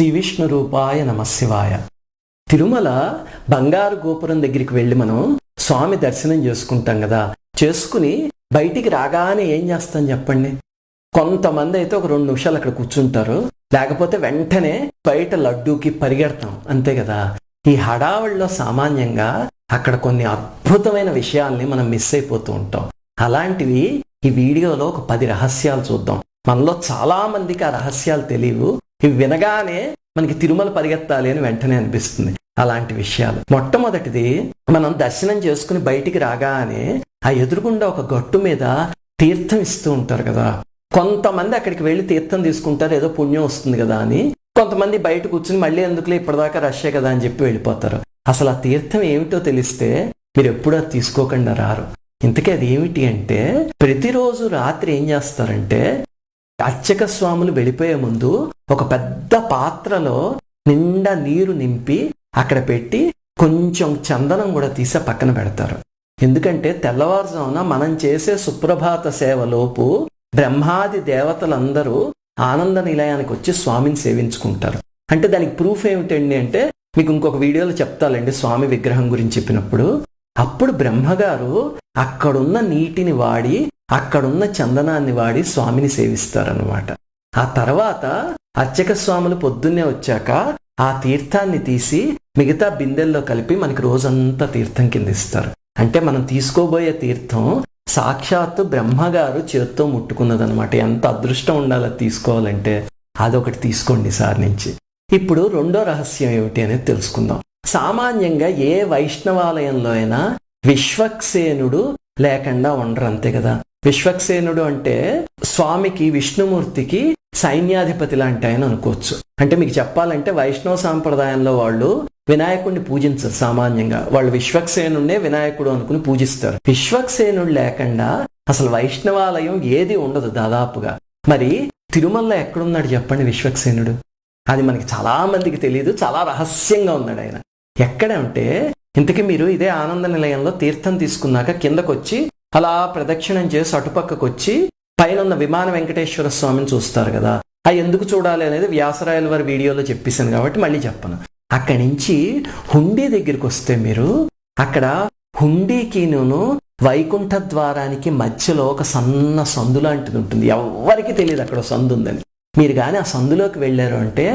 శ్రీ విష్ణు రూపాయ నమశివాయ. తిరుమల బంగారు గోపురం దగ్గరికి వెళ్ళి మనం స్వామి దర్శనం చేసుకుంటాం కదా. చేసుకుని బయటికి రాగానే ఏం చేస్తాం చెప్పండి? కొంతమంది అయితే ఒక 2 నిమిషాలు అక్కడ కూర్చుంటారు, లేకపోతే వెంటనే బయట లడ్డూకి పరిగెడతాం, అంతే కదా. ఈ హడావుల్లో సామాన్యంగా అక్కడ కొన్ని అద్భుతమైన విషయాల్ని మనం మిస్ అయిపోతూ ఉంటాం. అలాంటివి ఈ వీడియోలో ఒక 10 రహస్యాలు చూద్దాం. మనలో చాలా మందికి ఆ రహస్యాలు తెలియవు. ఇవి వినగానే మనకి తిరుమల పరిగెత్తాలి అని వెంటనే అనిపిస్తుంది. అలాంటి విషయాలు, మొట్టమొదటిది, మనం దర్శనం చేసుకుని బయటికి రాగానే ఆ ఎదురుగుండా ఒక గట్టు మీద తీర్థం ఇస్తూ ఉంటారు కదా. కొంతమంది అక్కడికి వెళ్ళి తీర్థం తీసుకుంటారు, ఏదో పుణ్యం వస్తుంది కదా అని. కొంతమంది బయట కూర్చుని మళ్ళీ ఎందుకులే ఇప్పటిదాకా రష్యే కదా అని చెప్పి వెళ్ళిపోతారు. అసలు ఆ తీర్థం ఏమిటో తెలిస్తే మీరు ఎప్పుడూ అది తీసుకోకుండా రారు. ఇంతకీ అది ఏమిటి అంటే, ప్రతిరోజు రాత్రి ఏం చేస్తారంటే, అర్చక స్వాములు వెళ్ళిపోయే ముందు ఒక పెద్ద పాత్రలో నిండా నీరు నింపి అక్కడ పెట్టి కొంచెం చందనం కూడా తీసి పక్కన పెడతారు. ఎందుకంటే తెల్లవారుజామున మనం చేసే సుప్రభాత సేవలోపు బ్రహ్మాది దేవతలందరూ ఆనంద నిలయానికి వచ్చి స్వామిని సేవించుకుంటారు. అంటే దానికి ప్రూఫ్ ఏమిటండి అంటే, మీకు ఇంకొక వీడియోలో చెప్తాలండి స్వామి విగ్రహం గురించి చెప్పినప్పుడు. అప్పుడు బ్రహ్మగారు అక్కడున్న నీటిని వాడి, అక్కడున్న చందనాన్ని వాడి స్వామిని సేవిస్తారనమాట. ఆ తర్వాత అర్చక స్వాములు పొద్దున్నే వచ్చాక ఆ తీర్థాన్ని తీసి మిగతా బిందెల్లో కలిపి మనకి రోజంతా తీర్థం కింద ఇస్తారు. అంటే మనం తీసుకోబోయే తీర్థం సాక్షాత్తు బ్రహ్మగారు చేత్తో ముట్టుకున్నదనమాట. ఎంత అదృష్టం ఉండాలో తీసుకోవాలంటే. అదొకటి తీసుకోండి సార్ నుంచి. ఇప్పుడు రెండో రహస్యం ఏమిటి అనేది తెలుసుకుందాం. సామాన్యంగా ఏ వైష్ణవాలయంలో అయినా విశ్వక్సేనుడు లేకుండా ఉండరు, అంతే కదా. విశ్వక్సేనుడు అంటే స్వామికి, విష్ణుమూర్తికి సైన్యాధిపతి లాంటి ఆయన అనుకోవచ్చు. అంటే మీకు చెప్పాలంటే వైష్ణవ సాంప్రదాయంలో వాళ్ళు వినాయకుడిని పూజించరు. సామాన్యంగా వాళ్ళు విశ్వక్సేనుడే వినాయకుడు అనుకుని పూజిస్తారు. విశ్వక్సేనుడు లేకుండా అసలు వైష్ణవాలయం ఏది ఉండదు దాదాపుగా. మరి తిరుమలలో ఎక్కడున్నాడు చెప్పండి విశ్వక్సేనుడు? అది మనకి చాలా మందికి తెలియదు, చాలా రహస్యంగా ఉన్నాడు ఆయన. ఎక్కడ అంటే, ఇంతకీ మీరు ఇదే ఆనంద నిలయంలో తీర్థం తీసుకున్నాక కిందకొచ్చి అలా ప్రదక్షిణం చేసి అటుపక్కకు వచ్చి పైన ఉన్న విమాన వెంకటేశ్వర స్వామిని చూస్తారు కదా. అది ఎందుకు చూడాలి అనేది వ్యాసరాయల వారి వీడియోలో చెప్పేశాను కాబట్టి మళ్ళీ చెప్పను. అక్కడి నుంచి హుండీ దగ్గరికి వస్తే మీరు, అక్కడ హుండీకిను వైకుంఠ ద్వారానికి మధ్యలో ఒక సన్న సందు లాంటిది ఉంటుంది. ఎవ్వరికి తెలియదు అక్కడ సందు ఉందని. మీరు కానీ ఆ సందులోకి వెళ్ళారు అంటే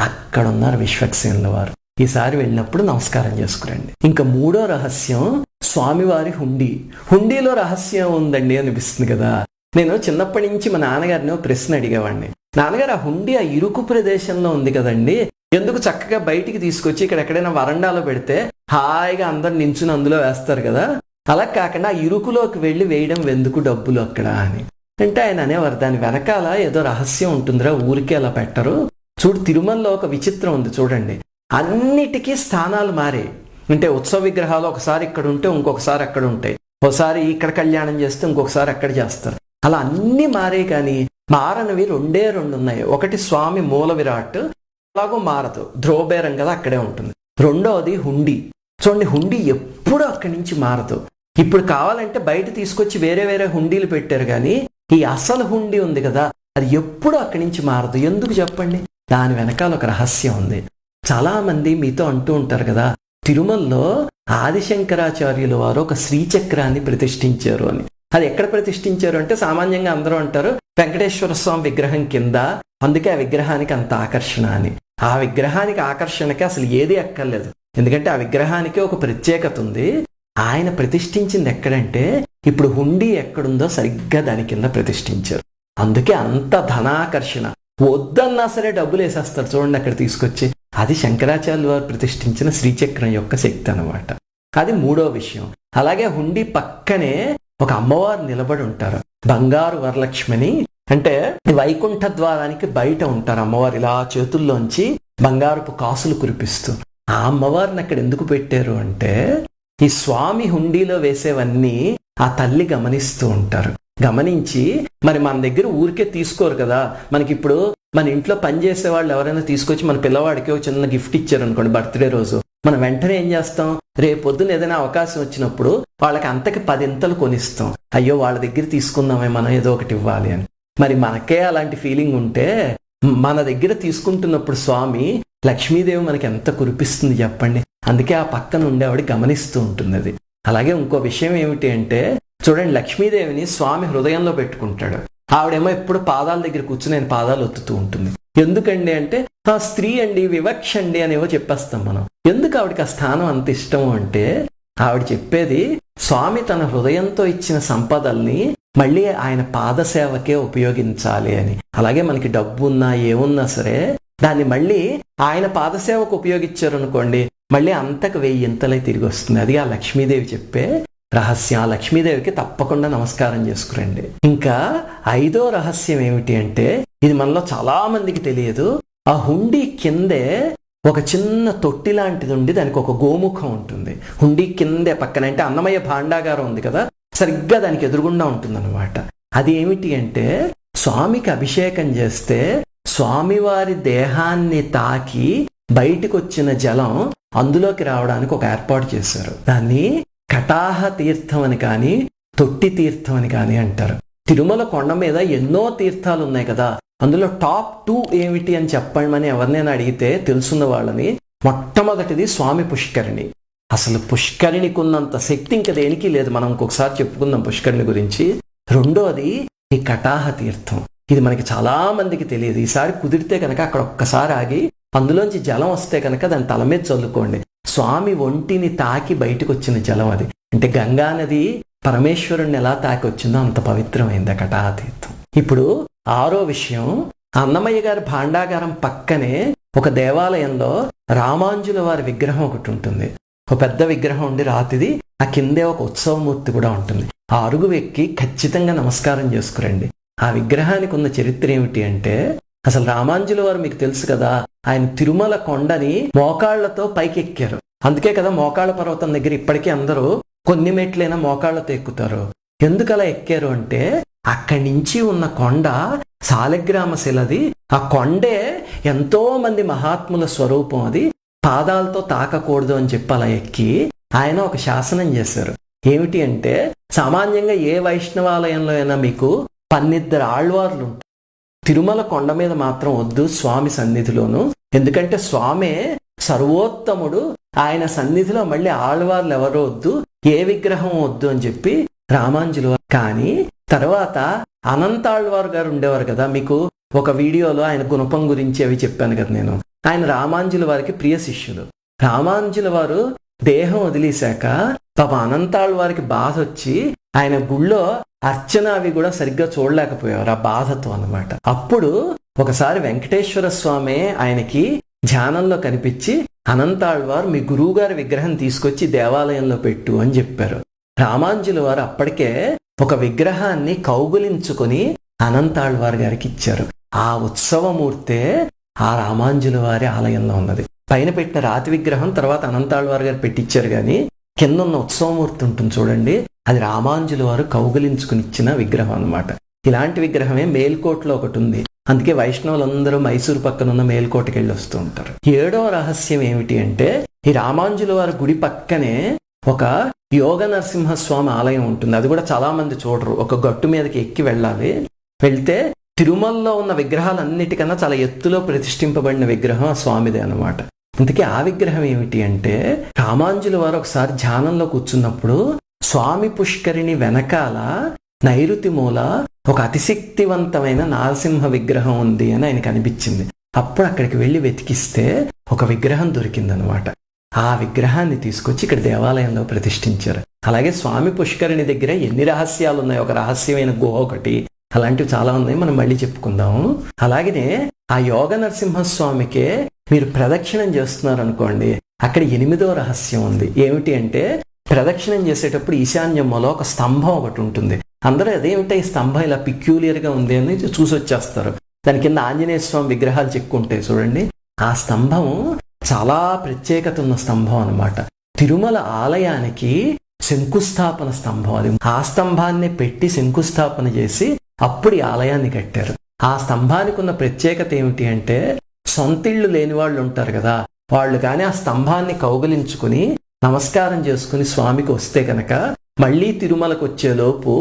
అక్కడ ఉన్నారు విశ్వక్సేనుల వారు. ఈసారి వెళ్ళినప్పుడు నమస్కారం చేసుకురండి. ఇంకా మూడో రహస్యం స్వామివారి హుండీ. హుండీలో రహస్యం ఉందండి అనిపిస్తుంది కదా. నేను చిన్నప్పటి నుంచి మా నాన్నగారిని ప్రశ్న అడిగేవాడిని. నాన్నగారు, ఆ హుండీ ఆ ఇరుకు ప్రదేశంలో ఉంది కదండి, ఎందుకు చక్కగా బయటికి తీసుకొచ్చి ఇక్కడ ఎక్కడైనా వరండాలో పెడితే హాయిగా అందరు నించుని అందులో వేస్తారు కదా, అలా కాకుండా ఆ ఇరుకులోకి వెళ్ళి వేయడం ఎందుకు డబ్బులు అక్కడ అని అంటే ఆయన అనేవారు, దాని వెనకాల ఏదో రహస్యం ఉంటుందిరా, ఊరికే అలా పెట్టరు. చూడు, తిరుమలలో ఒక విచిత్రం ఉంది చూడండి. అన్నిటికీ స్థానాలు మారే. అంటే ఉత్సవ విగ్రహాలు ఒకసారి ఇక్కడ ఉంటే ఇంకొకసారి అక్కడ ఉంటాయి, ఒకసారి ఇక్కడ కళ్యాణం చేస్తే ఇంకొకసారి అక్కడ చేస్తారు. అలా అన్ని మారే, కానీ మారనివి 2 ఉన్నాయి. ఒకటి స్వామి మూల విరాట్, అలాగో మారదు, ధ్రువబేరం కదా అక్కడే ఉంటుంది. రెండవది హుండీ. చూడండి, హుండీ ఎప్పుడు అక్కడి నుంచి మారదు. ఇప్పుడు కావాలంటే బయట తీసుకొచ్చి వేరే వేరే హుండీలు పెట్టారు, కానీ ఈ అసలు హుండీ ఉంది కదా, అది ఎప్పుడు అక్కడి నుంచి మారదు. ఎందుకు చెప్పండి? దాని వెనకాల ఒక రహస్యం ఉంది. చాలా మంది మీతో అంటూ ఉంటారు కదా, తిరుమలలో ఆదిశంకరాచార్యుల వారు ఒక శ్రీచక్రాన్ని ప్రతిష్ఠించారు అని. అది ఎక్కడ ప్రతిష్ఠించారు అంటే, సామాన్యంగా అందరూ అంటారు వెంకటేశ్వర స్వామి విగ్రహం కింద, అందుకే ఆ విగ్రహానికి అంత ఆకర్షణ అని. ఆ విగ్రహానికి ఆకర్షణకి అసలు ఏది అక్కర్లేదు, ఎందుకంటే ఆ విగ్రహానికి ఒక ప్రత్యేకత ఉంది. ఆయన ప్రతిష్ఠించింది ఎక్కడంటే, ఇప్పుడు హుండీ ఎక్కడుందో సరిగ్గా దాని కింద ప్రతిష్ఠించారు. అందుకే అంత ధనాకర్షణ. వద్దన్నా సరే డబ్బులు వేసేస్తారు చూడండి అక్కడ తీసుకొచ్చి. అది శంకరాచార్యుల వారు ప్రతిష్ఠించిన శ్రీచక్రం యొక్క శక్తి అనమాట. అది మూడో విషయం. అలాగే హుండీ పక్కనే ఒక అమ్మవారు నిలబడి ఉంటారు, బంగారు వరలక్ష్మిని. అంటే వైకుంఠ ద్వారానికి బయట ఉంటారు అమ్మవారు, ఇలా చేతుల్లోంచి బంగారపు కాసులు కురిపిస్తూ. ఆ అమ్మవారిని అక్కడ ఎందుకు పెట్టారు అంటే, ఈ స్వామి హుండీలో వేసేవన్నీ ఆ తల్లి గమనిస్తూ ఉంటారు. గమనించి, మరి మన దగ్గర ఊరికే తీసుకోరు కదా. మనకి ఇప్పుడు మన ఇంట్లో పనిచేసే వాళ్ళు ఎవరైనా తీసుకొచ్చి మన పిల్లవాడికి ఒక చిన్న గిఫ్ట్ ఇచ్చారు అనుకోండి, బర్త్డే రోజు, మనం వెంటనే ఏం చేస్తాం, రేపొద్దున ఏదైనా అవకాశం వచ్చినప్పుడు వాళ్ళకి అంతకి 10 కొనిస్తాం. అయ్యో వాళ్ళ దగ్గర తీసుకుందామే మనం, ఏదో ఒకటి ఇవ్వాలి అని. మరి మనకే అలాంటి ఫీలింగ్ ఉంటే మన దగ్గర తీసుకుంటున్నప్పుడు స్వామి లక్ష్మీదేవి మనకి ఎంత కురిపిస్తుంది చెప్పండి. అందుకే ఆ పక్కన ఉండే ఆవిడ గమనిస్తూ ఉంటుంది అది. అలాగే ఇంకో విషయం ఏమిటి అంటే చూడండి, లక్ష్మీదేవిని స్వామి హృదయంలో పెట్టుకుంటాడు. ఆవిడేమో ఎప్పుడు పాదాల దగ్గర కూర్చుని ఆయన పాదాలు ఒత్తుతూ ఉంటుంది. ఎందుకండి అంటే ఆ స్త్రీ అండి, వివక్ష అండి అనేవో చెప్పేస్తాం మనం. ఎందుకు ఆవిడకి ఆ స్థానం అంత ఇష్టము అంటే ఆవిడ చెప్పేది స్వామి తన హృదయంతో ఇచ్చిన సంపదల్ని మళ్ళీ ఆయన పాదసేవకే ఉపయోగించాలి అని. అలాగే మనకి డబ్బు ఉన్నా ఏమున్నా సరే దాన్ని మళ్ళీ ఆయన పాదసేవకు ఉపయోగించారు అనుకోండి, మళ్ళీ అంతకు 1000 ఇంతలై తిరిగి వస్తుంది. అది ఆ లక్ష్మీదేవి చెప్పే రహస్యం. ఆ లక్ష్మీదేవికి తప్పకుండా నమస్కారం చేసుకురండి. ఇంకా 5వ రహస్యం ఏమిటి అంటే ఇది మనలో చాలా మందికి తెలియదు. ఆ హుండీ కిందే ఒక చిన్న తొట్టి లాంటిది ఉండి దానికి ఒక గోముఖం ఉంటుంది. హుండీ కిందే పక్కన అంటే అన్నమయ్య భాండాగారం ఉంది కదా, సరిగ్గా దానికి ఎదురుగుండా ఉంటుందన్నమాట. అది ఏమిటి అంటే స్వామికి అభిషేకం చేస్తే స్వామివారి దేహాన్ని తాకి బయటికి వచ్చిన జలం అందులోకి రావడానికి ఒక ఏర్పాటు చేశారు. దాన్ని కటాహ తీర్థం అని కానీ తొట్టి తీర్థం అని కానీ అంటారు. తిరుమల కొండ మీద ఎన్నో తీర్థాలు ఉన్నాయి కదా, అందులో టాప్ 2 ఏమిటి అని చెప్పమని ఎవరినైనా అడిగితే తెలుసున్న వాళ్ళని, మొట్టమొదటిది స్వామి పుష్కరిణి. అసలు పుష్కరిణికి ఉన్నంత శక్తి ఇంకా దేనికి లేదు. మనం ఇంకొకసారి చెప్పుకుందాం పుష్కరిణి గురించి. రెండోది ఈ కటాహ తీర్థం. ఇది మనకి చాలా మందికి తెలియదు. ఈసారి కుదిరితే కనుక అక్కడ ఒక్కసారి ఆగి అందులోంచి జలం వస్తే కనుక దాని తల మీద చల్లుకోండి. స్వామి ఒంటిని తాకి బయటకు వచ్చిన జలం అది. అంటే గంగా నది పరమేశ్వరుణ్ణి ఎలా తాకి వచ్చిందో అంత పవిత్రమైంది కటాహ తీర్థం. ఇప్పుడు 6వ విషయం, అన్నమయ్య గారి భాండాగారం పక్కనే ఒక దేవాలయంలో రామాంజుల వారి విగ్రహం ఒకటి ఉంటుంది. ఒక పెద్ద విగ్రహం ఉండి రాతిది, ఆ కిందే ఒక ఉత్సవమూర్తి కూడా ఉంటుంది. ఆ అరుగు ఎక్కి ఖచ్చితంగా నమస్కారం చేసుకురండి. ఆ విగ్రహానికి ఉన్న చరిత్ర ఏమిటి అంటే అసలు రామాంజుల వారు మీకు తెలుసు కదా, ఆయన తిరుమల కొండని మోకాళ్లతో పైకి ఎక్కారు. అందుకే కదా మోకాళ్ళ పర్వతం దగ్గర ఇప్పటికీ అందరూ కొన్ని మెట్లైనా మోకాళ్లతో ఎక్కుతారు. ఎందుకు అలా ఎక్కారు అంటే అక్కడి నుంచి ఉన్న కొండ సాలగ్రామ శిలది. ఆ కొండే ఎంతో మంది మహాత్ముల స్వరూపం. అది పాదాలతో తాకకూడదు అని చెప్పి అలా ఎక్కి ఆయన ఒక శాసనం చేశారు. ఏమిటి అంటే సామాన్యంగా ఏ వైష్ణవాలయంలో అయినా మీకు 12 ఆళ్వార్లు ఉంటారు. తిరుమల కొండ మీద మాత్రం వద్దు స్వామి సన్నిధిలోను. ఎందుకంటే స్వామే సర్వోత్తముడు, ఆయన సన్నిధిలో మళ్ళీ ఆళ్వార్లు ఎవరో వద్దు, ఏ విగ్రహం వద్దు అని చెప్పి రామాంజులు. కానీ తర్వాత అనంతాళ్వారు గారు ఉండేవారు కదా, మీకు ఒక వీడియోలో ఆయన గుణపం గురించి అవి చెప్పాను కదా నేను. ఆయన రామాంజుల వారికి ప్రియ శిష్యులు. రామాంజుల వారు దేహం వదిలేశాక పాప అనంతాళ్ వారికి బాధ వచ్చి ఆయన గుళ్ళో అర్చన అవి కూడా సరిగ్గా చూడలేకపోయేవారు ఆ బాధతో అన్నమాట. అప్పుడు ఒకసారి వెంకటేశ్వర స్వామి ఆయనకి ధ్యానంలో కనిపించి అనంతాళ్వారు మీ గురువు గారి విగ్రహం తీసుకొచ్చి దేవాలయంలో పెట్టు అని చెప్పారు. రామాంజుల వారు అప్పటికే ఒక విగ్రహాన్ని కౌగులించుకొని అనంతాళ్వారు గారికి ఇచ్చారు. ఆ ఉత్సవమూర్తే ఆ రామాంజుల వారి ఆలయంలో ఉన్నది. పైన పెట్టిన రాతి విగ్రహం తర్వాత అనంతాళ్వారు గారు పెట్టించారు, కానీ కింద ఉన్న ఉత్సవమూర్తి ఉంటుంది చూడండి, అది రామాంజుల వారు కౌగులించుకుని ఇచ్చిన విగ్రహం అన్నమాట. ఇలాంటి విగ్రహమే మేల్కోటలో ఒకటి ఉంది. అందుకే వైష్ణవులందరూ మైసూరు పక్కన ఉన్న మేల్కోటకి వెళ్ళి వస్తూ ఉంటారు. 7వ రహస్యం ఏమిటి అంటే ఈ రామాంజుల వారి గుడి పక్కనే ఒక యోగ నరసింహస్వామి ఆలయం ఉంటుంది. అది కూడా చాలా మంది చూడరు. ఒక గట్టు మీదకి ఎక్కి వెళ్ళాలి. వెళ్తే తిరుమలలో ఉన్న విగ్రహాలన్నిటికన్నా చాలా ఎత్తులో ప్రతిష్ఠింపబడిన విగ్రహం ఆ స్వామిదే అన్నమాట. అందుకే ఆ విగ్రహం ఏమిటి అంటే రామాంజుల వారు ఒకసారి ధ్యానంలో కూర్చున్నప్పుడు స్వామి పుష్కరిణి వెనకాల నైరుతి మూల ఒక అతిశక్తివంతమైన నారసింహ విగ్రహం ఉంది అని ఆయనకు అనిపించింది. అప్పుడు అక్కడికి వెళ్ళి వెతికిస్తే ఒక విగ్రహం దొరికిందనమాట. ఆ విగ్రహాన్ని తీసుకొచ్చి ఇక్కడ దేవాలయంలో ప్రతిష్ఠించారు. అలాగే స్వామి పుష్కరిణి దగ్గర ఎన్ని రహస్యాలు ఉన్నాయి. ఒక రహస్యమైన గుహ ఒకటి, అలాంటివి చాలా ఉన్నాయి, మనం మళ్ళీ చెప్పుకుందాము. అలాగనే ఆ యోగ నరసింహస్వామికే మీరు ప్రదక్షిణం చేస్తున్నారు అనుకోండి, అక్కడ 8వ రహస్యం ఉంది. ఏమిటి అంటే ప్రదక్షిణం చేసేటప్పుడు ఈశాన్యమ్మలో ఒక స్తంభం ఒకటి ఉంటుంది. అందరూ అదేమిటో ఈ స్తంభం ఇలా పిక్యూలియర్గా ఉంది అని చూసి వచ్చేస్తారు. దాని కింద ఆంజనేయ స్వామి విగ్రహాలు చెక్కుంటాయి చూడండి. ఆ స్తంభం చాలా ప్రత్యేకత ఉన్న స్తంభం అన్నమాట. తిరుమల ఆలయానికి శంకుస్థాపన స్తంభం అది. ఆ స్తంభాన్ని పెట్టి శంకుస్థాపన చేసి అప్పుడు ఈ ఆలయాన్ని కట్టారు. ఆ స్తంభానికి ఉన్న ప్రత్యేకత ఏమిటి అంటే సొంతిళ్ళు లేని వాళ్ళు ఉంటారు కదా, వాళ్ళు కానీ ఆ స్తంభాన్ని కౌగిలించుకుని నమస్కారం చేసుకుని స్వామికి వస్తే కనుక మళ్ళీ తిరుమలకు వచ్చేలోపు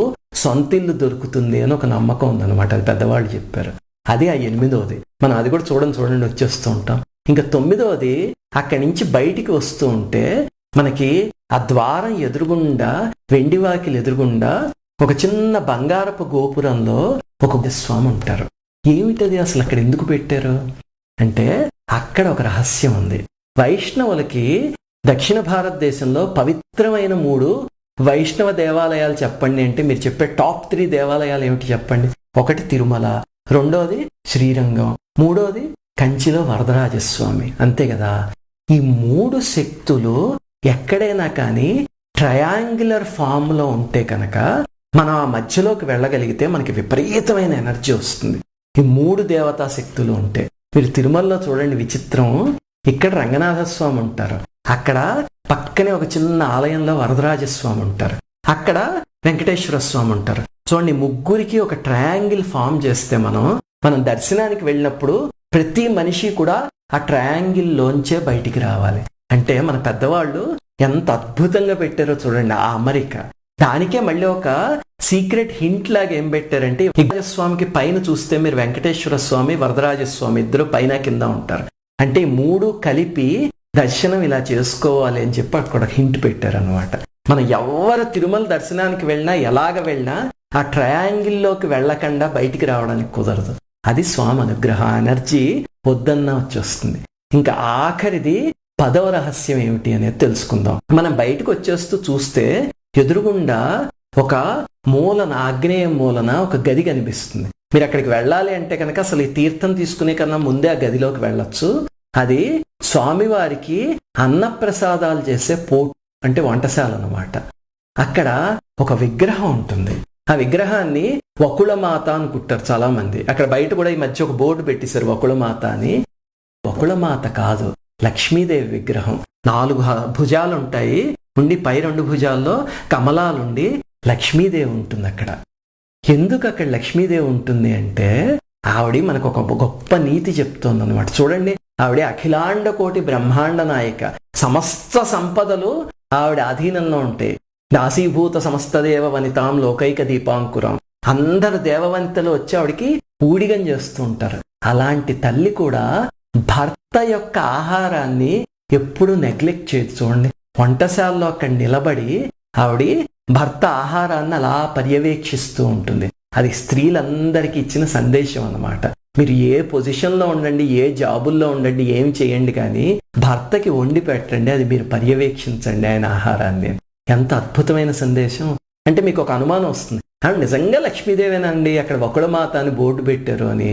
సొంతిల్లు దొరుకుతుంది అని ఒక నమ్మకం ఉందన్నమాట. అది పెద్దవాళ్ళు చెప్పారు. అది ఆ 8వది. మనం అది కూడా చూడండి వచ్చేస్తూ ఉంటాం. ఇంకా 9వది అక్కడి నుంచి బయటికి వస్తూ ఉంటే మనకి ఆ ద్వారం ఎదురుగుండా, వెండివాకిలు ఎదురుగుండా ఒక చిన్న బంగారపు గోపురంలో ఒక స్వామి ఉంటారు. ఏమిటది అసలు అక్కడ ఎందుకు పెట్టారు అంటే అక్కడ ఒక రహస్యం ఉంది. వైష్ణవులకి దక్షిణ భారతదేశంలో పవిత్రమైన 3 వైష్ణవ దేవాలయాలు చెప్పండి అంటే మీరు చెప్పే టాప్ 3 దేవాలయాలు ఏమిటి చెప్పండి? ఒకటి తిరుమల, 2వది శ్రీరంగం, 3వది కంచిలో వరదరాజస్వామి. అంతే కదా. ఈ 3 శక్తులు ఎక్కడైనా కానీ ట్రయాంగులర్ ఫామ్ లో ఉంటే కనుక మనం ఆ మధ్యలోకి వెళ్ళగలిగితే మనకి విపరీతమైన ఎనర్జీ వస్తుంది. ఈ 3 దేవతా శక్తులు ఉంటే మీరు తిరుమలలో చూడండి విచిత్రం. ఇక్కడ రంగనాథస్వామి ఉంటారు, అక్కడ పక్కనే ఒక చిన్న ఆలయంలో వరదరాజస్వామి ఉంటారు, అక్కడ వెంకటేశ్వర స్వామి ఉంటారు. చూడండి, ముగ్గురికి ఒక ట్రయాంగిల్ ఫామ్ చేస్తే మనం దర్శనానికి వెళ్ళినప్పుడు ప్రతి మనిషి కూడా ఆ ట్రయాంగిల్ లోంచే బయటికి రావాలి. అంటే మన పెద్దవాళ్ళు ఎంత అద్భుతంగా పెట్టారో చూడండి ఆ అమరిక. దానికే మళ్ళీ ఒక సీక్రెట్ హింట్ లాగా ఏం పెట్టారంటే, స్వామికి పైన చూస్తే మీరు వెంకటేశ్వర స్వామి, వరదరాజస్వామి ఇద్దరు పైన కింద ఉంటారు. అంటే 3 కలిపి దర్శనం ఇలా చేసుకోవాలి అని చెప్పి అక్కడ హింట్ పెట్టారనమాట. మనం ఎవరు తిరుమల దర్శనానికి వెళ్ళినా ఎలాగ వెళ్ళినా ఆ ట్రయాంగిల్లోకి వెళ్ళకుండా బయటికి రావడానికి కుదరదు. అది స్వామి అనుగ్రహం. ఎనర్జీ పొద్దున్న వచ్చేస్తుంది. ఇంకా ఆఖరిది 10వ రహస్యం ఏమిటి అనేది తెలుసుకుందాం. మనం బయటకు వచ్చేస్తూ చూస్తే ఎదురుగుండా ఒక మూలన, ఆగ్నేయ మూలన ఒక గది కనిపిస్తుంది. మీరు అక్కడికి వెళ్ళాలి అంటే కనుక అసలు ఈ తీర్థం తీసుకునే కన్నా ముందే ఆ గదిలోకి వెళ్ళొచ్చు. అది స్వామివారికి అన్నప్రసాదాలు చేసే పోటు అంటే వంటశాల అన్నమాట. అక్కడ ఒక విగ్రహం ఉంటుంది. ఆ విగ్రహాన్ని వకుళమాత అనుకుంటారు చాలా మంది. అక్కడ బయట కూడా ఈ మధ్య ఒక బోర్డు పెట్టేశారు వకుళమాత అని. వకుళమాత కాదు, లక్ష్మీదేవి విగ్రహం. 4 భుజాలు ఉంటాయి, ఉండి పై 2 భుజాల్లో కమలాలుండి లక్ష్మీదేవి ఉంటుంది అక్కడ. ఎందుకు అక్కడ లక్ష్మీదేవి ఉంటుంది అంటే ఆవిడ మనకు ఒక గొప్ప నీతి చెప్తోంది అనమాట. చూడండి, ఆవిడ అఖిలాండ కోటి బ్రహ్మాండ నాయక. సమస్త సంపదలు ఆవిడ అధీనంలో ఉంటాయి. దాసీభూత సమస్త దేవ వనితాం లోకైక దీపాంకురం. అందరు దేవవనితలు వచ్చి ఆవిడికి ఊడిగం చేస్తూ ఉంటారు. అలాంటి తల్లి కూడా భర్త యొక్క ఆహారాన్ని ఎప్పుడు నెగ్లెక్ట్ చేయదు. చూడండి, వంటశాలలో అక్కడ నిలబడి ఆవిడ భర్త ఆహారాన్ని అలా పర్యవేక్షిస్తూ ఉంటుంది. అది స్త్రీలందరికీ ఇచ్చిన సందేశం అన్నమాట. మీరు ఏ పొజిషన్లో ఉండండి, ఏ జాబుల్లో ఉండండి, ఏమి చేయండి, కానీ భర్తకి వండి పెట్టండి, అది మీరు పర్యవేక్షించండి ఆయన ఆహారాన్ని. ఎంత అద్భుతమైన సందేశం అంటే మీకు ఒక అనుమానం వస్తుంది, నిజంగా లక్ష్మీదేవేనండి అక్కడ వకుళమాత అని బోర్డు పెట్టారు అని.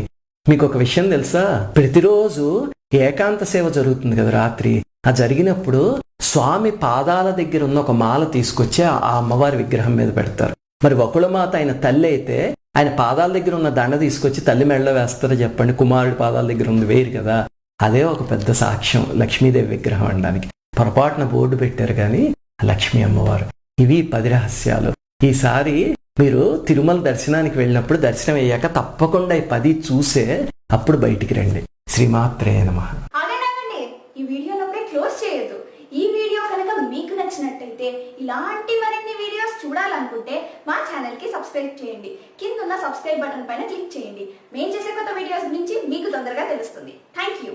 మీకు ఒక విషయం తెలుసా? ప్రతిరోజు ఏకాంత సేవ జరుగుతుంది కదా రాత్రి. ఆ జరిగినప్పుడు స్వామి పాదాల దగ్గర ఉన్న ఒక మాల తీసుకొచ్చి ఆ అమ్మవారి విగ్రహం మీద పెడతారు. మరి వకుళమాత ఆయన తల్లి అయితే ఆయన పాదాల దగ్గర ఉన్న దండ తీసుకొచ్చి తల్లి మెడలో వేస్తారో చెప్పండి? కుమారుడి పాదాల దగ్గర ఉంది వేరు కదా. అదే ఒక పెద్ద సాక్ష్యం లక్ష్మీదేవి విగ్రహం అనడానికి. పొరపాటున బోర్డు పెట్టారు కానీ లక్ష్మీ అమ్మవారు. ఇవి 10 రహస్యాలు. ఈసారి మీరు తిరుమల దర్శనానికి వెళ్ళినప్పుడు దర్శనం అయ్యాక తప్పకుండా ఈ 10 చూసే అప్పుడు బయటికి రండి. శ్రీమాత్రే నమః. ఈ వీడియోని అప్పుడే క్లోజ్ చేయొద్దు. ఈ వీడియో కనుక మీకు నచ్చినట్టయితే ఇలాంటి మరిన్ని వీడియోస్ చూడాలనుకుంటే మా ఛానల్ కి సబ్స్క్రైబ్ చేయండి. కింద ఉన్న సబ్స్క్రైబ్ బటన్ పైన క్లిక్ చేయండి. మేము చేసే కొత్త వీడియోస్ గురించి మీకు తొందరగా తెలుస్తుంది. Thank you.